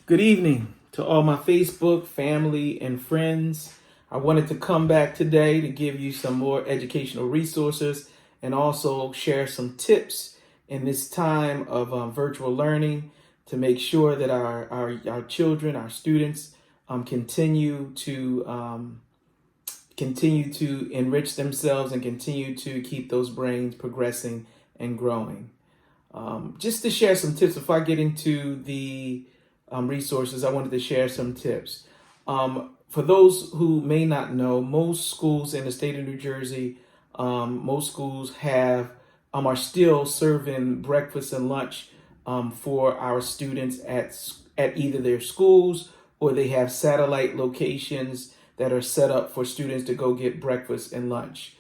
Good evening to all my Facebook family and friends. I wanted to come back today to give you some more educational resources and also share some tips in this time of virtual learning to make sure that our children, our students, continue to enrich themselves and continue to keep those brains progressing and growing. Just to share some tips before I get into the resources, I wanted to share some tips. For those who may not know, most schools in the state of New Jersey, most schools are still serving breakfast and lunch for our students at either their schools, or they have satellite locations that are set up for students to go get breakfast and lunch.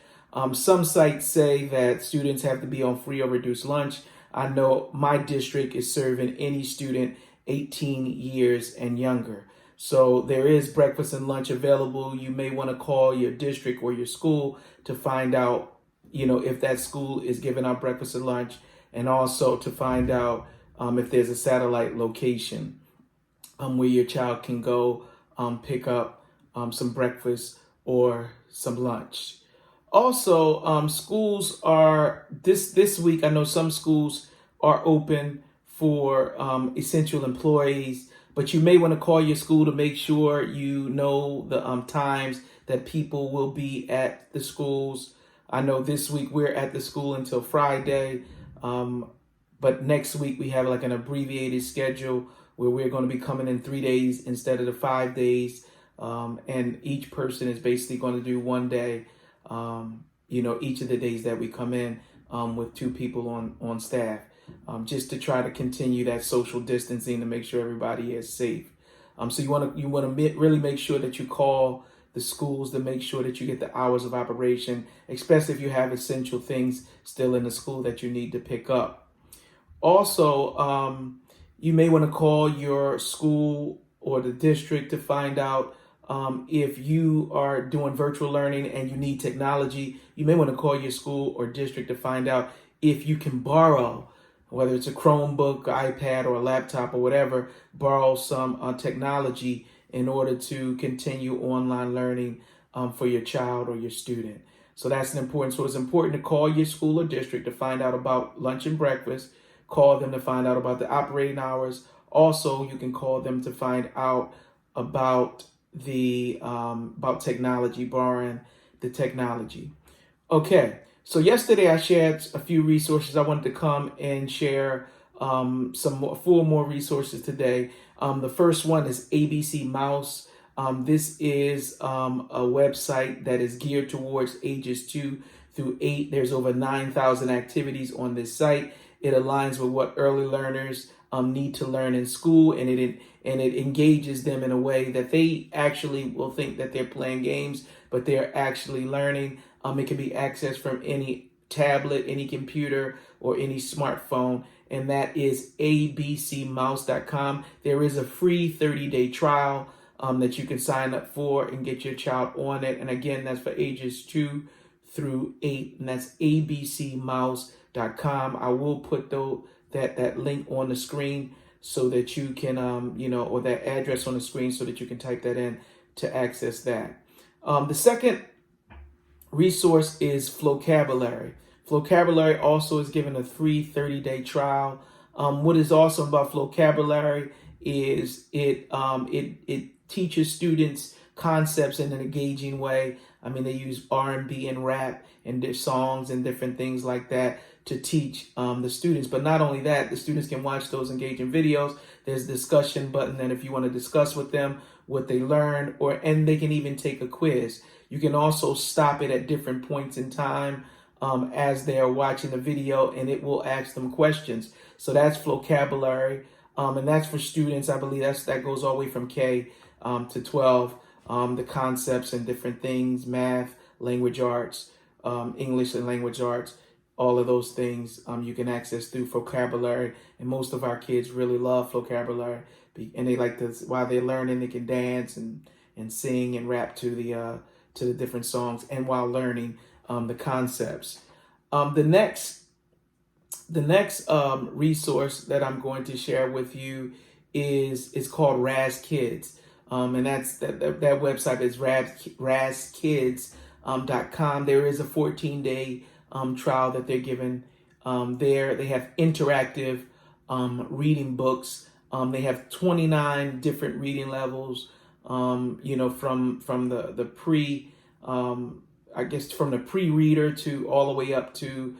Some sites say that students have to be on free or reduced lunch. I know my district is serving any student 18 years and younger. So there is breakfast and lunch available. You may want to call your district or your school to find out, if that school is giving out breakfast and lunch, and also to find out if there's a satellite location where your child can go pick up some breakfast or some lunch. Also, schools are this week. I know some schools are open for essential employees, but you may want to call your school to make sure you know the times that people will be at the schools. I know this week we're at the school until Friday, but next week we have like an abbreviated schedule where we're going to be coming in 3 days instead of the 5 days, and each person is basically going to do 1 day. Each of the days that we come in with 2 people on staff, just to try to continue that social distancing to make sure everybody is safe. So you want to really make sure that you call the schools to make sure that you get the hours of operation, especially if you have essential things still in the school that you need to pick up. Also, you may want to call your school or the district to find out if you are doing virtual learning and you need technology. You may want to call your school or district to find out if you can borrow, whether it's a Chromebook, iPad, or a laptop or whatever, borrow some technology in order to continue online learning for your child or your student. So that's important. So it's important to call your school or district to find out about lunch and breakfast. Call them to find out about the operating hours. Also, you can call them to find out about about technology, borrowing the technology. Okay, so yesterday I shared a few resources. I wanted to come and share four more resources today. The first one is ABC Mouse. This is a website that is geared towards ages 2 through 8. There's over 9,000 activities on this site. It aligns with what early learners need to learn in school, and it engages them in a way that they actually will think that they're playing games, but they're actually learning. It can be accessed from any tablet, any computer, or any smartphone, and that is abcmouse.com. There is a free 30-day trial that you can sign up for and get your child on it. And again, that's for ages 2 through 8, and that's abcmouse.com. I will put that link on the screen so that you can, or that address on the screen so that you can type that in to access that. The second resource is Flocabulary. Flocabulary also is given a free 30-day trial. What is awesome about Flocabulary is it teaches students concepts in an engaging way. I mean, they use R&B and rap and their songs and different things like that to teach the students. But not only that, the students can watch those engaging videos. There's a discussion button, and if you want to discuss with them what they learned, and they can even take a quiz. You can also stop it at different points in time as they are watching the video, and it will ask them questions. So that's Flocabulary, and that's for students. I believe that goes all the way from K to 12. The concepts and different things, math, language arts, English and language arts, all of those things you can access through Flocabulary. And most of our kids really love Flocabulary, and they like to, while they're learning, they can dance and sing and rap to the different songs, and while learning the concepts. The next resource that I'm going to share with you is called RAZ-KIDS. And that's that website is RAZ-KIDS.com. There is a 14-day trial that they're given there. They have interactive reading books. They have 29 different reading levels. From the pre, from the pre-reader to all the way up to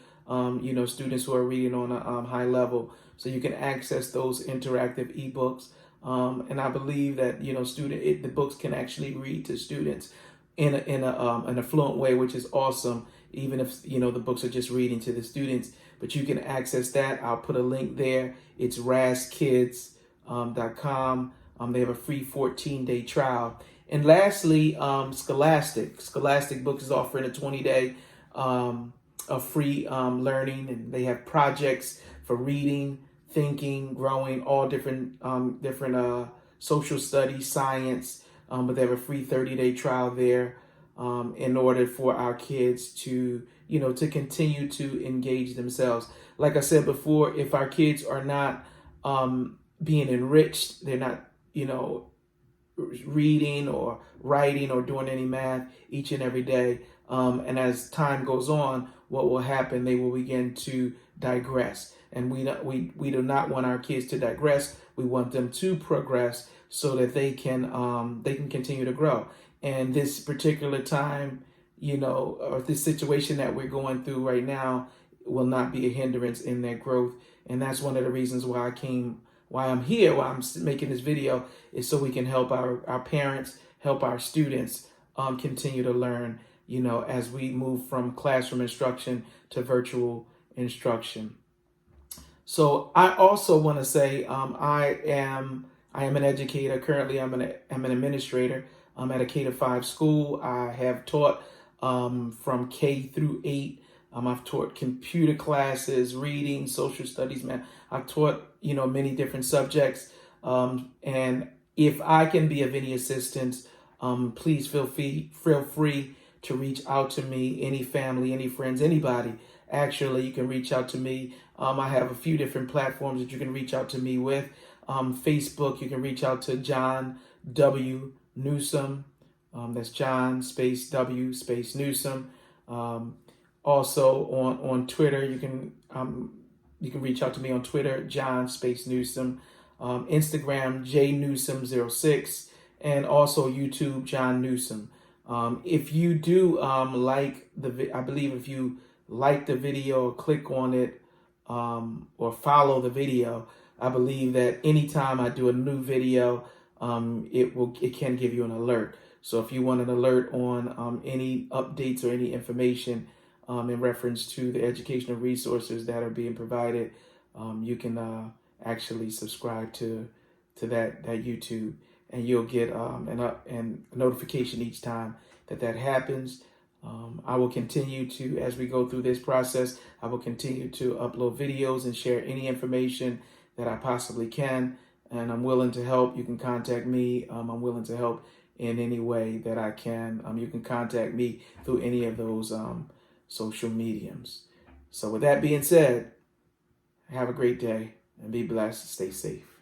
students who are reading on a high level. So you can access those interactive ebooks. And I believe that the books can actually read to students in a fluent way, which is awesome. Even if the books are just reading to the students, but you can access that. I'll put a link there. It's RAZKids.com. They have a free 14-day trial. And lastly, Scholastic. Scholastic Books is offering a 20-day of free learning, and they have projects for reading, thinking, growing, all different social studies, science, but they have a free 30-day trial there in order for our kids to continue to engage themselves. Like I said before, if our kids are not being enriched, they're not reading or writing or doing any math each and every day, and as time goes on, what will happen? They will begin to digress. And we do not want our kids to digress. We want them to progress so that they can continue to grow. And this particular time, or this situation that we're going through right now will not be a hindrance in their growth. And that's one of the reasons why I'm here, why I'm making this video, is so we can help our parents, help our students continue to learn, as we move from classroom instruction to virtual instruction. So I also want to say I am an educator. Currently, I'm an administrator. I'm at a K-5 school. I have taught from K through 8. I've taught computer classes, reading, social studies, man. I've taught, many different subjects. And if I can be of any assistance, please feel free to reach out to me, any family, any friends, anybody. Actually, you can reach out to me. I have a few different platforms that you can reach out to me with. Facebook, you can reach out to John W. Newsome. That's John space W space Newsome. Also on Twitter, you can reach out to me on Twitter, John space Newsome. Instagram, JNewsome06, and also YouTube, John Newsome. If you do if you like the video, click on it, or follow the video, I believe that anytime I do a new video, it can give you an alert. So if you want an alert on any updates or any information in reference to the educational resources that are being provided, you can actually subscribe to that YouTube, and you'll get a notification each time that happens. I will continue to, as we go through this process, I will continue to upload videos and share any information that I possibly can. And I'm willing to help. You can contact me. I'm willing to help in any way that I can. You can contact me through any of those social mediums. So with that being said, have a great day and be blessed. Stay safe.